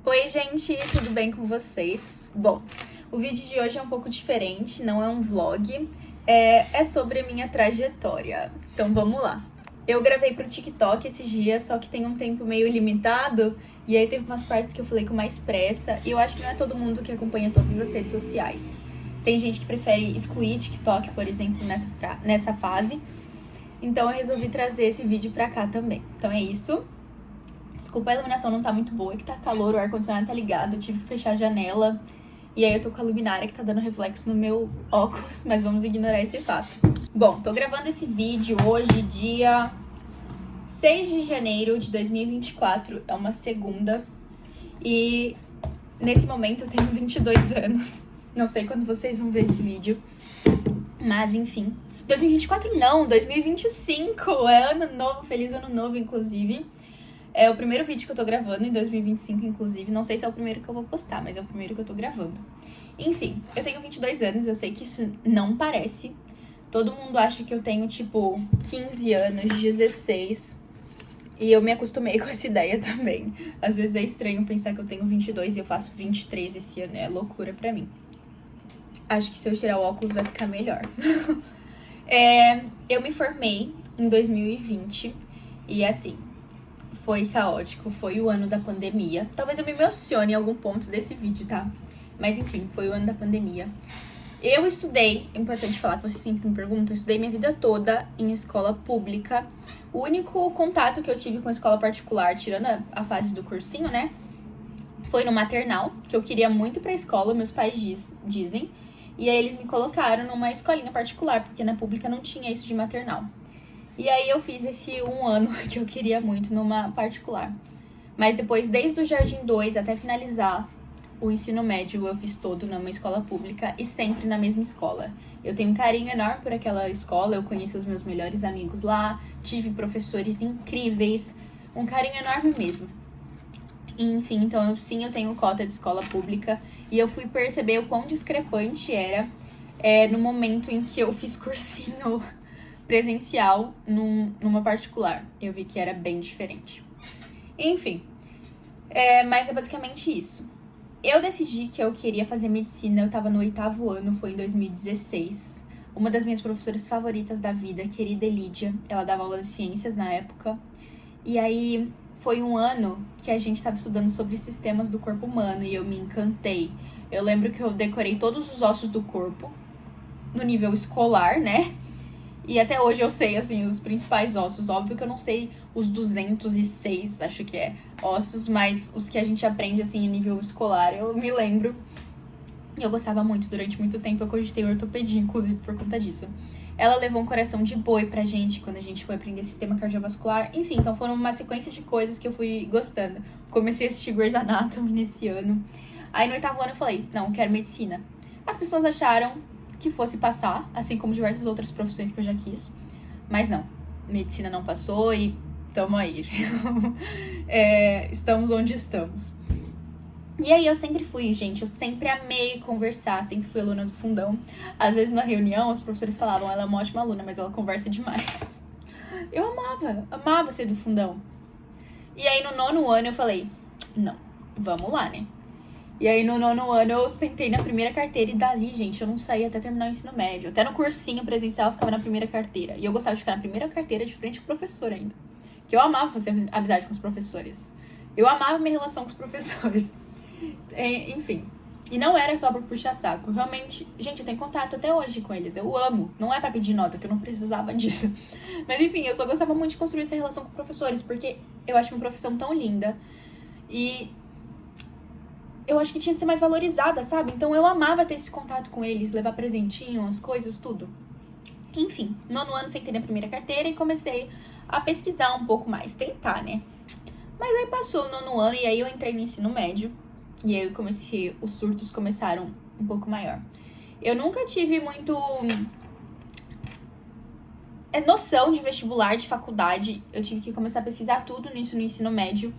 Oi, gente, tudo bem com vocês? Bom, o vídeo de hoje é um pouco diferente, não é um vlog, é sobre a minha trajetória. Então vamos lá. Eu gravei pro TikTok esses dias, só que tem um tempo meio limitado, e aí teve umas partes que eu falei com mais pressa, e eu acho que não é todo mundo que acompanha todas as redes sociais. Tem gente que prefere excluir TikTok, por exemplo, nessa fase. Então eu resolvi trazer esse vídeo pra cá também. Então é isso. Desculpa, a iluminação não tá muito boa, é que tá calor, o ar-condicionado tá ligado, eu tive que fechar a janela. E aí eu tô com a luminária que tá dando reflexo no meu óculos, mas vamos ignorar esse fato. Bom, tô gravando esse vídeo hoje, dia 6 de janeiro de 2024, é uma segunda. E nesse momento eu tenho 22 anos. Não sei quando vocês vão ver esse vídeo, mas enfim. 2024 não, 2025, é ano novo, feliz ano novo, inclusive. É o primeiro vídeo que eu tô gravando em 2025, inclusive. Não sei se é o primeiro que eu vou postar, mas é o primeiro que eu tô gravando. Enfim, eu tenho 22 anos, eu sei que isso não parece. Todo mundo acha que eu tenho, tipo, 15 anos, 16. E eu me acostumei com essa ideia também. Às vezes é estranho pensar que eu tenho 22 e eu faço 23 esse ano. É loucura pra mim. Acho que se eu tirar o óculos vai ficar melhor. Eu me formei em 2020 e assim... Foi caótico, foi o ano da pandemia. Talvez eu me emocione em algum ponto desse vídeo, tá? Mas enfim, foi o ano da pandemia. Eu estudei, é importante falar que vocês sempre me perguntam, eu estudei minha vida toda em escola pública. O único contato que eu tive com escola particular, tirando a fase do cursinho, né? Foi no maternal, que eu queria muito ir pra escola, meus pais dizem. E aí eles me colocaram numa escolinha particular, porque na pública não tinha isso de maternal. E aí eu fiz esse um ano que eu queria muito numa particular. Mas depois, desde o Jardim 2 até finalizar o ensino médio, eu fiz todo numa escola pública e sempre na mesma escola. Eu tenho um carinho enorme por aquela escola, eu conheci os meus melhores amigos lá, tive professores incríveis, um carinho enorme mesmo. Enfim, então eu tenho cota de escola pública e eu fui perceber o quão discrepante era no momento em que eu fiz cursinho presencial numa particular. Eu vi que era bem diferente. Enfim, mas é basicamente isso. Eu decidi que eu queria fazer medicina, eu tava no 8º ano, foi em 2016. Uma das minhas professoras favoritas da vida, querida Lídia, ela dava aula de ciências na época. E aí foi um ano que a gente estava estudando sobre sistemas do corpo humano e eu me encantei. Eu lembro que eu decorei todos os ossos do corpo, no nível escolar, né? E até hoje eu sei, assim, os principais ossos. Óbvio que eu não sei os 206, acho que é, ossos, mas os que a gente aprende, assim, em nível escolar, eu me lembro. E eu gostava muito, durante muito tempo eu cogitei ortopedia, inclusive, por conta disso. Ela levou um coração de boi pra gente, quando a gente foi aprender sistema cardiovascular. Enfim, então foram uma sequência de coisas que eu fui gostando. Comecei a assistir Grey's Anatomy nesse ano. Aí no 8º ano eu falei, não, quero medicina. As pessoas acharam que fosse passar, assim como diversas outras profissões que eu já quis. Mas não, medicina não passou e tamo aí. Estamos onde estamos. E aí eu sempre fui, gente, eu sempre amei conversar, sempre fui aluna do fundão. Às vezes na reunião os professores falavam, ela é uma ótima aluna, mas ela conversa demais. Eu amava ser do fundão. E aí no 9º ano eu falei, não, vamos lá, né? E aí, no 9º ano, eu sentei na primeira carteira e dali, gente, eu não saí até terminar o ensino médio. Até no cursinho presencial, eu ficava na primeira carteira. E eu gostava de ficar na primeira carteira de frente com o professor ainda. Que eu amava fazer amizade com os professores. Eu amava minha relação com os professores. Enfim. E não era só por puxar saco. Realmente, gente, eu tenho contato até hoje com eles. Eu amo. Não é pra pedir nota, que eu não precisava disso. Mas enfim, eu só gostava muito de construir essa relação com professores. Porque eu acho uma profissão tão linda. E eu acho que tinha que ser mais valorizada, sabe? Então eu amava ter esse contato com eles, levar presentinho, as coisas, tudo. Enfim, 9º ano sentei na primeira carteira e comecei a pesquisar um pouco mais, tentar, né? Mas aí passou o 9º ano e aí eu entrei no ensino médio. E aí os surtos começaram um pouco maior. Eu nunca tive muito noção de vestibular, de faculdade. Eu tive que começar a pesquisar tudo nisso no ensino médio.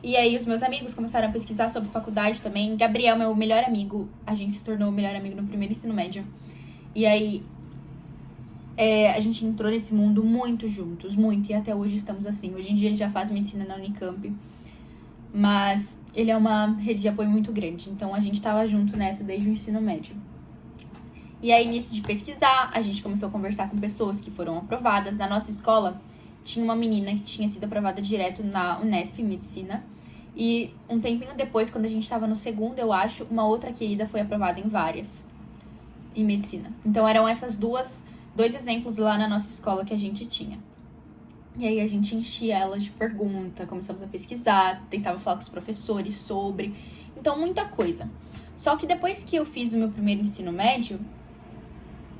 E aí os meus amigos começaram a pesquisar sobre faculdade também. Gabriel, meu melhor amigo, a gente se tornou o melhor amigo no primeiro ensino médio. E aí a gente entrou nesse mundo muito juntos, muito. E até hoje estamos assim. Hoje em dia ele já faz medicina na Unicamp. Mas ele é uma rede de apoio muito grande, então a gente tava junto nessa desde o ensino médio. E aí, nisso de pesquisar, a gente começou a conversar com pessoas que foram aprovadas. Na nossa escola, tinha uma menina que tinha sido aprovada direto na Unesp em Medicina. E um tempinho depois, quando a gente tava no segundo, eu acho, uma outra querida foi aprovada em várias, em Medicina. Então, eram essas dois exemplos lá na nossa escola que a gente tinha. E aí, a gente enchia ela de pergunta, começamos a pesquisar, tentava falar com os professores sobre... Então, muita coisa. Só que depois que eu fiz o meu primeiro ensino médio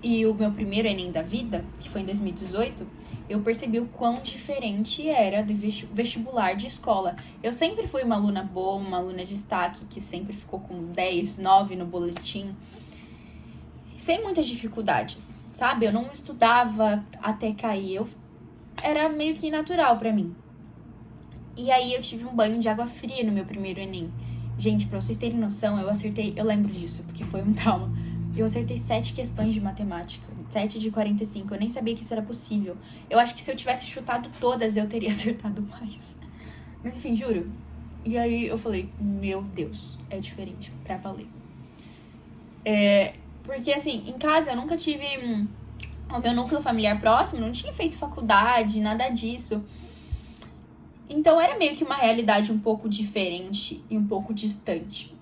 e o meu primeiro Enem da vida, que foi em 2018, eu percebi o quão diferente era do vestibular de escola. Eu sempre fui uma aluna boa, uma aluna de destaque, que sempre ficou com 10, 9 no boletim, sem muitas dificuldades, sabe? Eu não estudava até cair, era meio que natural pra mim. E aí eu tive um banho de água fria no meu primeiro Enem. Gente, pra vocês terem noção, eu lembro disso, porque foi um trauma. Eu acertei 7 questões de matemática, 7 de 45, eu nem sabia que isso era possível. Eu acho que se eu tivesse chutado todas, eu teria acertado mais. Mas enfim, juro. E aí eu falei, meu Deus, é diferente, pra valer. Porque assim, em casa eu nunca tive... O meu núcleo familiar próximo não tinha feito faculdade, nada disso. Então era meio que uma realidade um pouco diferente e um pouco distante.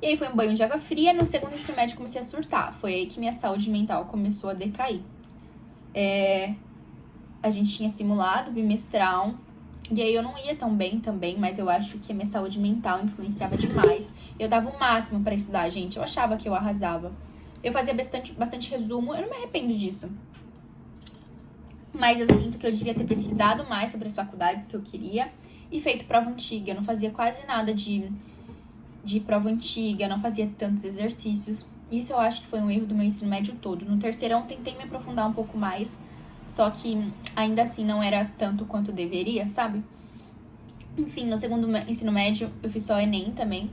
E aí foi um banho de água fria, no segundo ensino médio comecei a surtar. Foi aí que minha saúde mental começou a decair. A gente tinha simulado bimestral, e aí eu não ia tão bem também, mas eu acho que a minha saúde mental influenciava demais. Eu dava o máximo pra estudar, gente, eu achava que eu arrasava. Eu fazia bastante resumo, eu não me arrependo disso. Mas eu sinto que eu devia ter pesquisado mais sobre as faculdades que eu queria e feito prova antiga. Eu não fazia quase nada de prova antiga, não fazia tantos exercícios. Isso eu acho que foi um erro do meu ensino médio todo. No terceirão tentei me aprofundar um pouco mais, só que ainda assim não era tanto quanto deveria, sabe? Enfim, no segundo ensino médio eu fiz só Enem também.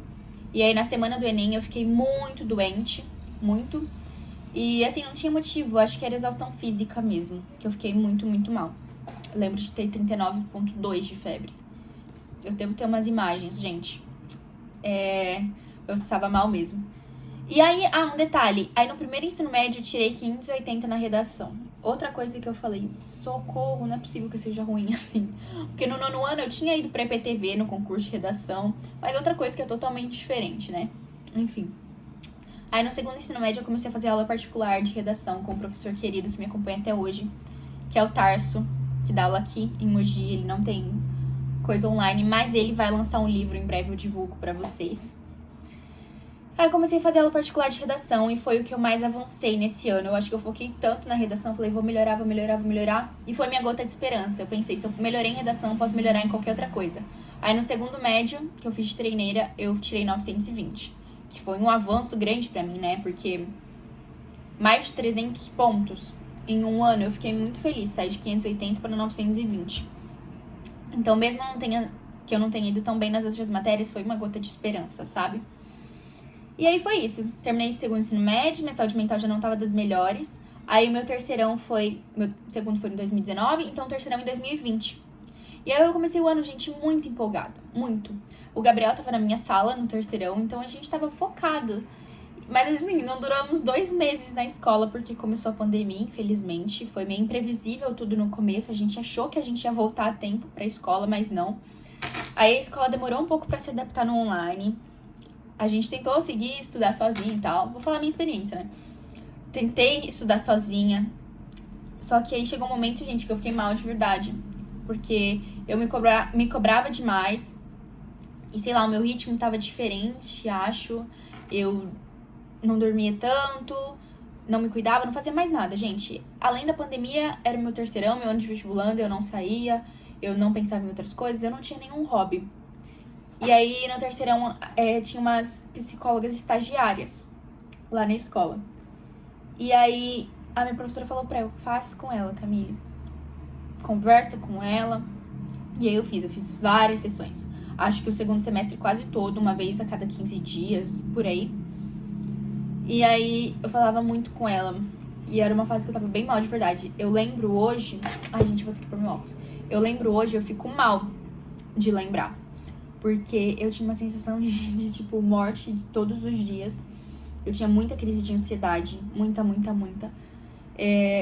E aí na semana do Enem eu fiquei muito doente, muito. E assim, não tinha motivo, acho que era exaustão física mesmo, que eu fiquei muito, muito mal. Eu lembro de ter 39,2 de febre. Eu devo ter umas imagens, gente. Eu estava mal mesmo. E aí, um detalhe. Aí no primeiro ensino médio eu tirei 580 na redação. Outra coisa que eu falei, socorro, não é possível que seja ruim assim. Porque no nono ano eu tinha ido pra EPTV no concurso de redação. Mas outra coisa que é totalmente diferente, né? Enfim. Aí no segundo ensino médio eu comecei a fazer aula particular de redação com um professor querido que me acompanha até hoje, que é o Tarso, que dá aula aqui em Mogi. Ele não tem coisa online, mas ele vai lançar um livro, em breve eu divulgo pra vocês. Aí eu comecei a fazer aula particular de redação e foi o que eu mais avancei nesse ano. Eu acho que eu foquei tanto na redação, falei, vou melhorar. E foi minha gota de esperança. Eu pensei, se eu melhorei em redação, eu posso melhorar em qualquer outra coisa. Aí no segundo médio, que eu fiz de treineira, eu tirei 920. Que foi um avanço grande pra mim, né? Porque mais de 300 pontos em um ano, eu fiquei muito feliz. Saí de 580 para 920. Então, mesmo que eu não tenha ido tão bem nas outras matérias, foi uma gota de esperança, sabe? E aí foi isso. Terminei o segundo ensino médio, minha saúde mental já não tava das melhores. Aí o meu terceirão foi... Meu segundo foi em 2019, então o terceirão em 2020. E aí eu comecei o ano, gente, muito empolgada. Muito. O Gabriel tava na minha sala no terceirão, então a gente tava focado. Mas assim, não duramos 2 meses na escola, porque começou a pandemia, infelizmente. Foi meio imprevisível tudo no começo. A gente achou que a gente ia voltar a tempo pra escola, mas não. Aí a escola demorou um pouco pra se adaptar no online. A gente tentou seguir, estudar sozinha e tal. Vou falar a minha experiência, né? Tentei estudar sozinha. Só que aí chegou um momento, gente, que eu fiquei mal de verdade. Porque eu me cobrava demais. E sei lá, o meu ritmo tava diferente, acho. Eu não dormia tanto, não me cuidava, não fazia mais nada, gente. Além da pandemia, era o meu terceirão, meu ano de vestibulando, eu não saía, eu não pensava em outras coisas, eu não tinha nenhum hobby. E aí, no terceirão, tinha umas psicólogas estagiárias lá na escola. E aí, a minha professora falou pra eu, faz com ela, Camille. Conversa com ela. E aí eu fiz várias sessões. Acho que o segundo semestre quase todo, uma vez a cada 15 dias, por aí. E aí eu falava muito com ela. E era uma fase que eu tava bem mal, de verdade. Eu lembro hoje... Ai, gente, vou ter que pôr meu óculos. Eu lembro hoje, eu fico mal de lembrar. porque eu tinha uma sensação de tipo, morte de todos os dias. Eu tinha muita crise de ansiedade, muita.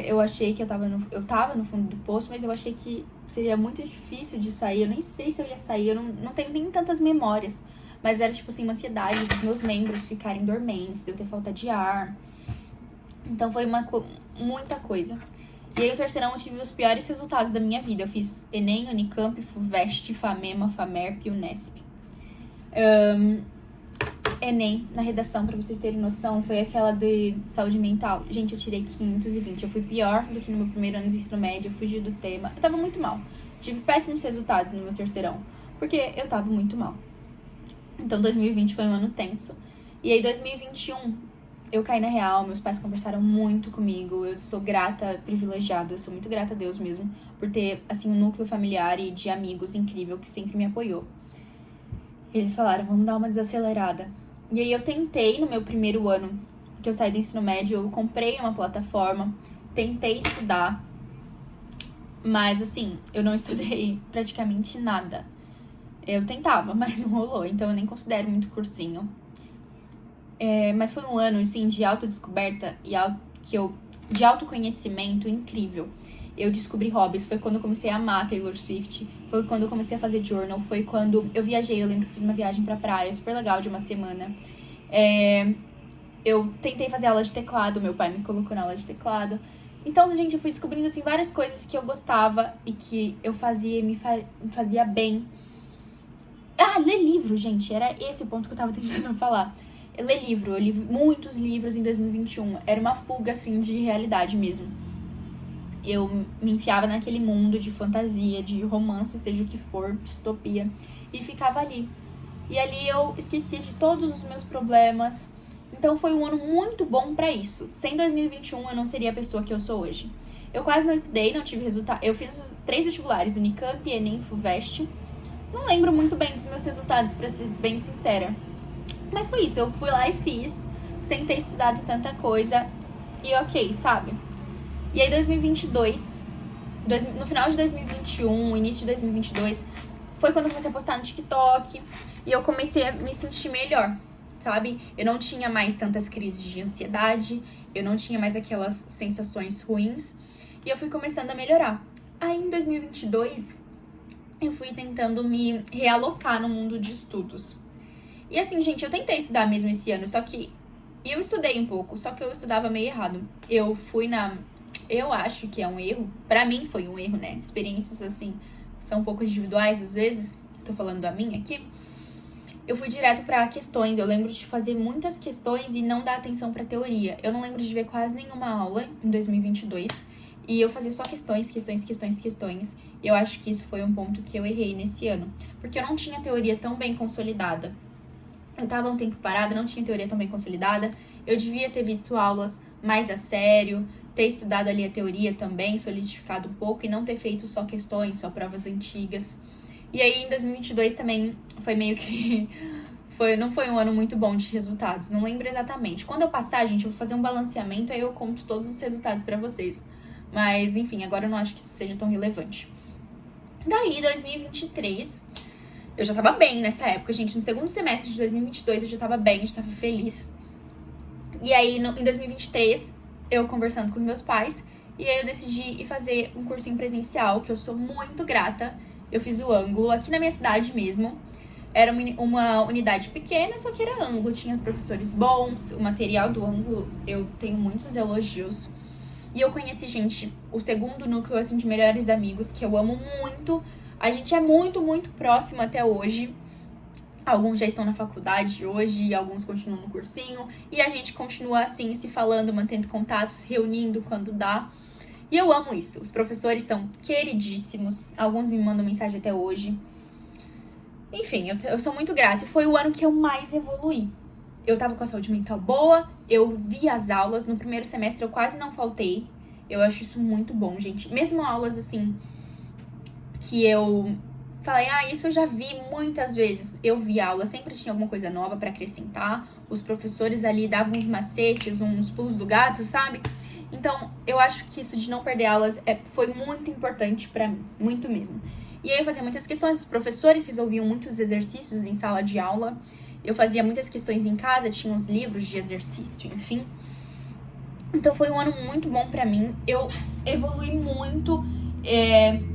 Eu achei que eu tava no fundo do poço, mas eu achei que seria muito difícil de sair. Eu nem sei se eu ia sair, eu não tenho nem tantas memórias. Mas era, tipo assim, uma ansiedade dos meus membros ficarem dormentes, de eu ter falta de ar. Então foi muita coisa. E aí, o terceirão, eu tive os piores resultados da minha vida. Eu fiz Enem, Unicamp, FUVEST, FAMEMA, FAMERP e Unesp. Enem, na redação, pra vocês terem noção, foi aquela de saúde mental. Gente, eu tirei 520. Eu fui pior do que no meu primeiro ano de ensino médio. Eu fugi do tema. Eu tava muito mal. Tive péssimos resultados no meu terceirão, porque eu tava muito mal. Então, 2020 foi um ano tenso. E aí, 2021, eu caí na real. Meus pais conversaram muito comigo. Eu sou grata, privilegiada. Eu sou muito grata a Deus mesmo por ter, assim, um núcleo familiar e de amigos incrível que sempre me apoiou. Eles falaram, vamos dar uma desacelerada. E aí, eu tentei, no meu primeiro ano que eu saí do ensino médio, eu comprei uma plataforma, tentei estudar. Mas, assim, eu não estudei praticamente nada. Eu tentava, mas não rolou, então eu nem considero muito cursinho. Mas foi um ano, assim, de autodescoberta e de autoconhecimento incrível. Eu descobri hobbies, foi quando eu comecei a amar Taylor Swift, foi quando eu comecei a fazer journal, foi quando eu viajei, eu lembro que fiz uma viagem pra praia, super legal, de uma semana. Eu tentei fazer aula de teclado, meu pai me colocou na aula de teclado. Então, gente, eu fui descobrindo, assim, várias coisas que eu gostava e que eu fazia e me fazia bem. Ler livro, gente, era esse o ponto que eu tava tentando falar. Eu li muitos livros em 2021, era uma fuga, assim, de realidade mesmo. Eu me enfiava naquele mundo de fantasia, de romance, seja o que for, distopia, e ficava ali. E ali eu esquecia de todos os meus problemas. Então foi um ano muito bom pra isso. Sem 2021 eu não seria a pessoa que eu sou hoje. Eu quase não estudei, não tive resultado. Eu fiz os 3 vestibulares, Unicamp, Enem, FUVEST. Não lembro muito bem dos meus resultados, pra ser bem sincera. Mas foi isso, eu fui lá e fiz, sem ter estudado tanta coisa. E ok, sabe? E aí 2022, no final de 2021, início de 2022, foi quando eu comecei a postar no TikTok. E eu comecei a me sentir melhor, sabe? Eu não tinha mais tantas crises de ansiedade, eu não tinha mais aquelas sensações ruins. E eu fui começando a melhorar. Aí em 2022, eu fui tentando me realocar no mundo de estudos. E assim, gente, eu tentei estudar mesmo esse ano, só que eu estudei um pouco, só que eu estudava meio errado. Eu acho que é um erro, pra mim foi um erro, né? Experiências, assim, são um pouco individuais às vezes, tô falando da minha aqui. Eu fui direto pra questões, eu lembro de fazer muitas questões e não dar atenção pra teoria. Eu não lembro de ver quase nenhuma aula em 2022. E eu fazia só questões. E eu acho que isso foi um ponto que eu errei nesse ano. Porque eu não tinha teoria tão bem consolidada. Eu tava um tempo parada, não tinha teoria tão bem consolidada. Eu devia ter visto aulas mais a sério, ter estudado ali a teoria também, solidificado um pouco e não ter feito só questões, só provas antigas. E aí, em 2022 também foi meio que... não foi um ano muito bom de resultados, não lembro exatamente. Quando eu passar, gente, eu vou fazer um balanceamento, aí eu conto todos os resultados pra vocês. Mas, enfim, agora eu não acho que isso seja tão relevante. Daí, 2023, eu já tava bem nessa época, gente. No segundo semestre de 2022, eu já tava bem, eu já tava feliz. E aí, em 2023, eu conversando com os meus pais, e aí eu decidi ir fazer um cursinho presencial, que eu sou muito grata. Eu fiz o Ângulo, aqui na minha cidade mesmo. Era uma unidade pequena, só que era Ângulo, tinha professores bons, o material do Ângulo, eu tenho muitos elogios. E eu conheci, gente, o segundo núcleo, assim, de melhores amigos, que eu amo muito. A gente é muito, muito próximo até hoje. Alguns já estão na faculdade hoje, alguns continuam no cursinho. E a gente continua, assim, se falando, mantendo contatos, se reunindo quando dá. E eu amo isso. Os professores são queridíssimos. Alguns me mandam mensagem até hoje. Enfim, eu sou muito grata. E foi o ano que eu mais evoluí. Eu tava com a saúde mental boa, eu vi as aulas. No primeiro semestre eu quase não faltei. Eu acho isso muito bom, gente. Mesmo aulas, assim, que eu falei, isso eu já vi muitas vezes. Eu vi aula, sempre tinha alguma coisa nova pra acrescentar. Os professores ali davam uns macetes, uns pulos do gato, sabe? Então, eu acho que isso de não perder aulas foi muito importante pra mim, muito mesmo. E aí eu fazia muitas questões, os professores resolviam muitos exercícios em sala de aula. Eu fazia muitas questões em casa, tinha uns livros de exercício, enfim. Então foi um ano muito bom pra mim. Eu evolui muito,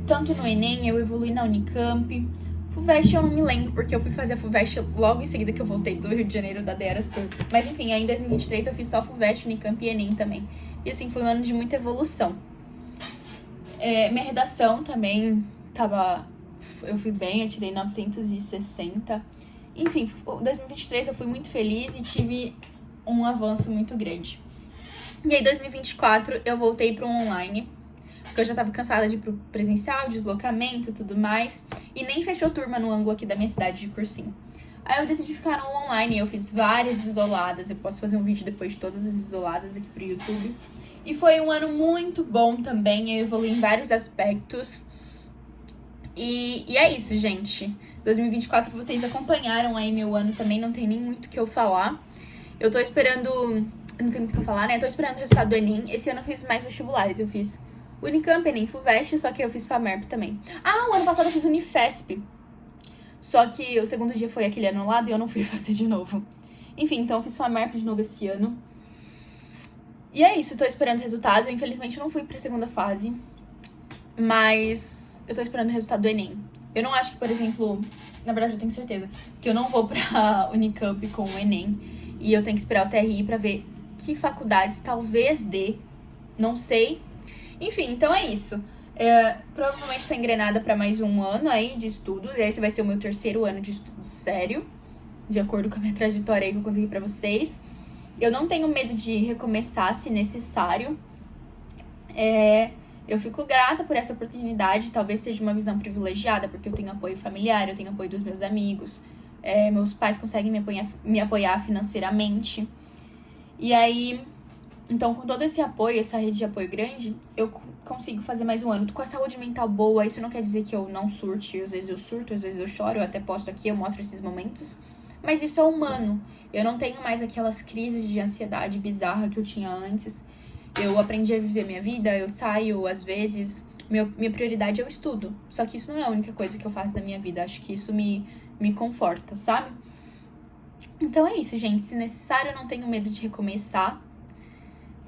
tanto no Enem, eu evolui na Unicamp. FUVEST eu não me lembro, porque eu fui fazer a FUVEST logo em seguida que eu voltei do Rio de Janeiro da Deras Tour. Mas enfim, aí em 2023 eu fiz só FUVEST, Unicamp e Enem também. E assim, foi um ano de muita evolução. Minha redação também eu fui bem, eu tirei 960. Enfim, 2023 eu fui muito feliz e tive um avanço muito grande. E aí, 2024, eu voltei pro online, porque eu já tava cansada de ir pro presencial, deslocamento e tudo mais. E nem fechou turma no ângulo aqui da minha cidade de cursinho. Aí eu decidi ficar no online, eu fiz várias isoladas. Eu posso fazer um vídeo depois de todas as isoladas aqui pro YouTube. E foi um ano muito bom também, eu evolui em vários aspectos. E é isso, gente. 2024 vocês acompanharam aí meu ano também, não tem nem muito o que eu falar. Eu tô esperando... Não tem muito o que eu falar, né? Tô esperando o resultado do Enem. Esse ano eu fiz mais vestibulares. Eu fiz Unicamp, Enem, FUVEST, só que eu fiz FAMERP também. Ah, o ano passado eu fiz Unifesp. Só que o segundo dia foi aquele anulado e eu não fui fazer de novo. Enfim, então eu fiz FAMERP de novo esse ano. E é isso, tô esperando o resultado. Infelizmente eu não fui pra segunda fase. Mas eu tô esperando o resultado do Enem. Eu não acho que, por exemplo... Na verdade, eu tenho certeza que eu não vou pra Unicamp com o Enem. E eu tenho que esperar o TRI pra ver que faculdades talvez dê. Não sei. Enfim, então é isso. Provavelmente tô engrenada pra mais um ano aí de estudo. E esse vai ser o meu terceiro ano de estudo sério. De acordo com a minha trajetória aí que eu contei pra vocês. Eu não tenho medo de recomeçar se necessário. Eu fico grata por essa oportunidade. Talvez seja uma visão privilegiada, porque eu tenho apoio familiar, eu tenho apoio dos meus amigos. Meus pais conseguem me apoiar financeiramente. E aí, então, com todo esse apoio, essa rede de apoio grande, eu consigo fazer mais um ano. Com a saúde mental boa, isso não quer dizer que eu não surte. Às vezes eu surto, às vezes eu choro, eu até posto aqui, eu mostro esses momentos. Mas isso é humano. Eu não tenho mais aquelas crises de ansiedade bizarra que eu tinha antes. Eu aprendi a viver minha vida, eu saio, às vezes... Minha prioridade é o estudo. Só que isso não é a única coisa que eu faço da minha vida. Acho que isso me conforta, sabe? Então é isso, gente. Se necessário, eu não tenho medo de recomeçar.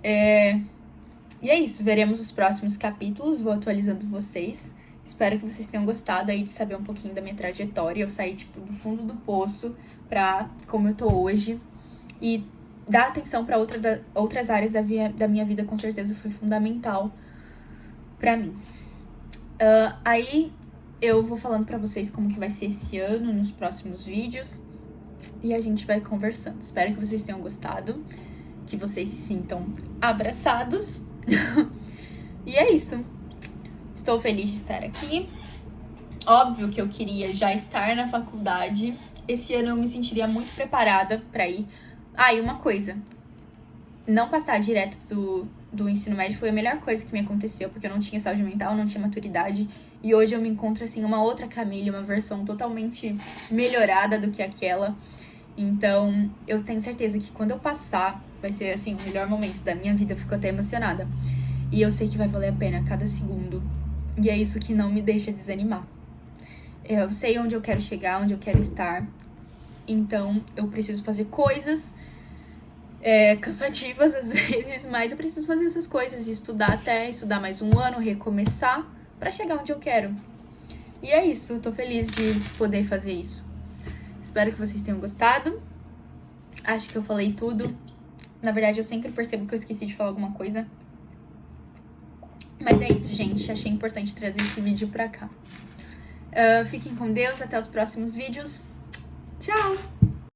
E é isso. Veremos os próximos capítulos. Vou atualizando vocês. Espero que vocês tenham gostado aí de saber um pouquinho da minha trajetória. Eu saí, tipo, do fundo do poço pra como eu tô hoje. E dar atenção pra outras áreas da minha vida, com certeza, foi fundamental pra mim. Aí eu vou falando pra vocês como que vai ser esse ano nos próximos vídeos. E a gente vai conversando. Espero que vocês tenham gostado. Que vocês se sintam abraçados. E é isso. Estou feliz de estar aqui. Óbvio que eu queria já estar na faculdade. Esse ano eu me sentiria muito preparada pra ir. E uma coisa. Não passar direto do ensino médio foi a melhor coisa que me aconteceu. Porque eu não tinha saúde mental, não tinha maturidade. E hoje eu me encontro, assim, uma outra Camille. Uma versão totalmente melhorada do que aquela. Então, eu tenho certeza que quando eu passar, vai ser, assim, o melhor momento da minha vida. Eu fico até emocionada. E eu sei que vai valer a pena cada segundo. E é isso que não me deixa desanimar. Eu sei onde eu quero chegar, onde eu quero estar. Então, eu preciso fazer coisas cansativas às vezes, mas eu preciso fazer essas coisas e estudar mais um ano, recomeçar pra chegar onde eu quero. E é isso, eu tô feliz de poder fazer isso. Espero que vocês tenham gostado. Acho que eu falei tudo. Na verdade, eu sempre percebo que eu esqueci de falar alguma coisa. Mas é isso, gente. Achei importante trazer esse vídeo pra cá. Fiquem com Deus. Até os próximos vídeos. Tchau!